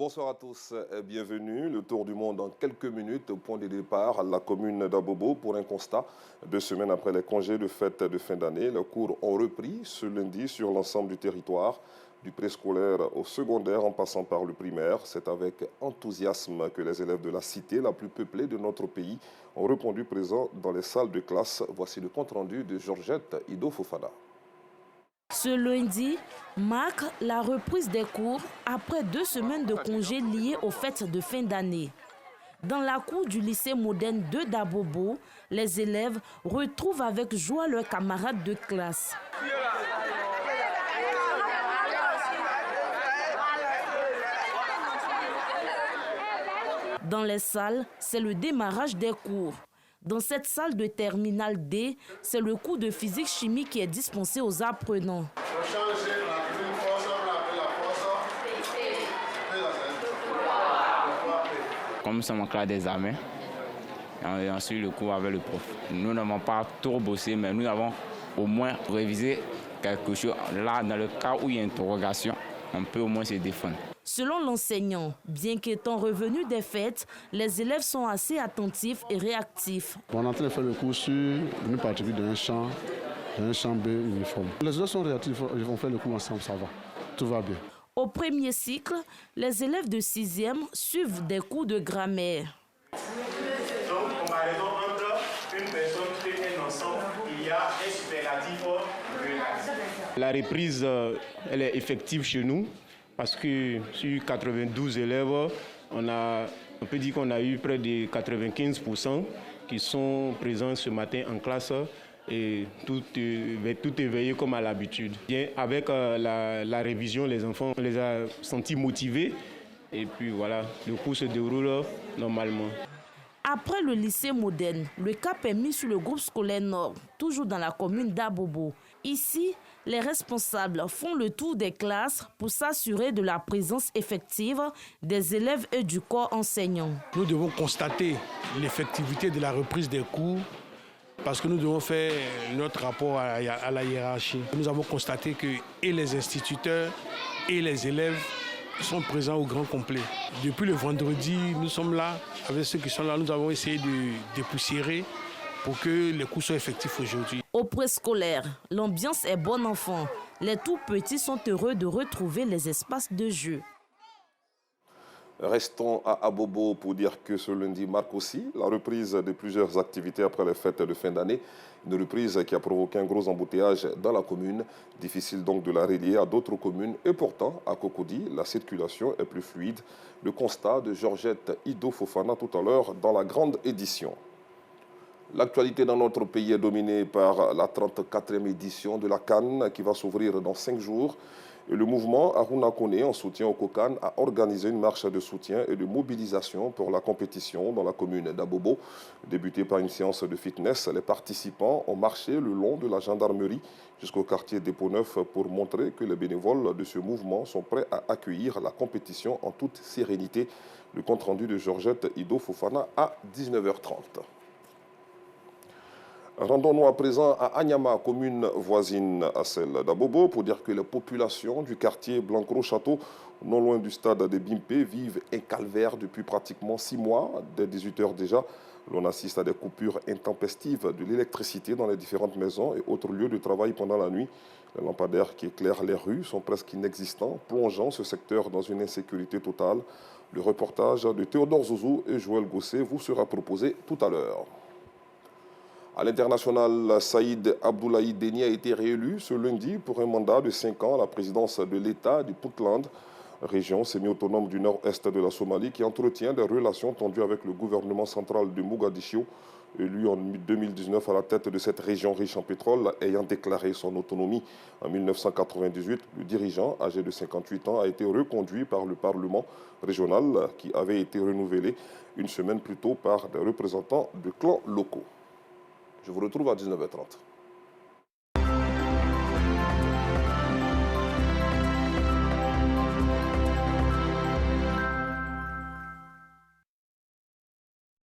Bonsoir à tous et bienvenue. Le tour du monde en quelques minutes au point de départ à la commune d'Abobo pour un constat. 2 semaines après les congés de fête de fin d'année, les cours ont repris ce lundi sur l'ensemble du territoire, du préscolaire au secondaire en passant par le primaire. C'est avec enthousiasme que les élèves de la cité la plus peuplée de notre pays ont répondu présents dans les salles de classe. Voici le compte-rendu de Georgette Ido Fofana. Ce lundi marque la reprise des cours après 2 semaines de congés liés aux fêtes de fin d'année. Dans la cour du lycée moderne de d'Abobo, les élèves retrouvent avec joie leurs camarades de classe. Dans les salles, c'est le démarrage des cours. Dans cette salle de terminale D, c'est le cours de physique-chimie qui est dispensé aux apprenants. Comme nous sommes en classe d'examen, et ensuite le cours avec le prof. Nous n'avons pas trop bossé, mais nous avons au moins révisé quelque chose. Là, dans le cas où il y a une interrogation, on peut au moins se défendre. Selon l'enseignant, bien qu'étant revenus des fêtes, les élèves sont assez attentifs et réactifs. On est en train de faire le cours sur une partie d'un champ B uniforme. Les élèves sont réactifs, ils vont faire le cours ensemble, ça va, tout va bien. Au premier cycle, les élèves de 6e suivent des cours de grammaire. Donc, comparaison entre une personne et un ensemble, il y a un superlatif relatif. La reprise, elle est effective chez nous parce que sur 92 élèves, on peut dire qu'on a eu près de 95% qui sont présents ce matin en classe. Et tout est veillé comme à l'habitude. Avec la révision, les enfants, on les a sentis motivés. Et puis voilà, le cours se déroule normalement. Après le lycée moderne, le cap est mis sur le groupe scolaire Nord, toujours dans la commune d'Abobo. Ici, les responsables font le tour des classes pour s'assurer de la présence effective des élèves et du corps enseignant. Nous devons constater l'effectivité de la reprise des cours parce que nous devons faire notre rapport à la hiérarchie. Nous avons constaté que et les instituteurs et les élèves sont présents au grand complet. Depuis le vendredi, nous sommes là, avec ceux qui sont là, nous avons essayé de dépoussiérer pour que les cours soient effectifs aujourd'hui. Au préscolaire, l'ambiance est bonne enfant. Les tout petits sont heureux de retrouver les espaces de jeu. Restons à Abobo pour dire que ce lundi marque aussi la reprise de plusieurs activités après les fêtes de fin d'année. Une reprise qui a provoqué un gros embouteillage dans la commune. Difficile donc de la relier à d'autres communes. Et pourtant, à Cocody, la circulation est plus fluide. Le constat de Georgette Ido Fofana tout à l'heure dans la grande édition. L'actualité dans notre pays est dominée par la 34e édition de la CAN qui va s'ouvrir dans 5 jours. Et le mouvement Aruna Kone, en soutien au COCAN, a organisé une marche de soutien et de mobilisation pour la compétition dans la commune d'Abobo. Débutée par une séance de fitness, les participants ont marché le long de la gendarmerie jusqu'au quartier Dépôt Neuf pour montrer que les bénévoles de ce mouvement sont prêts à accueillir la compétition en toute sérénité. Le compte-rendu de Georgette Ido Fofana à 19h30. Rendons-nous à présent à Anyama, commune voisine à celle d'Abobo, pour dire que les populations du quartier Blancro-Château, non loin du stade de Bimpé, vivent un calvaire depuis pratiquement 6 mois. Dès 18 h déjà, l'on assiste à des coupures intempestives de l'électricité dans les différentes maisons et autres lieux de travail pendant la nuit. Les lampadaires qui éclairent les rues sont presque inexistants, plongeant ce secteur dans une insécurité totale. Le reportage de Théodore Zouzou et Joël Gosset vous sera proposé tout à l'heure. À l'international, Saïd Abdoulaye Deni a été réélu ce lundi pour un mandat de 5 ans à la présidence de l'État du Puntland, région semi-autonome du nord-est de la Somalie qui entretient des relations tendues avec le gouvernement central de Mogadiscio, élu en 2019 à la tête de cette région riche en pétrole, ayant déclaré son autonomie en 1998. Le dirigeant, âgé de 58 ans, a été reconduit par le Parlement régional qui avait été renouvelé une semaine plus tôt par des représentants de clans locaux. Je vous retrouve à 19h30.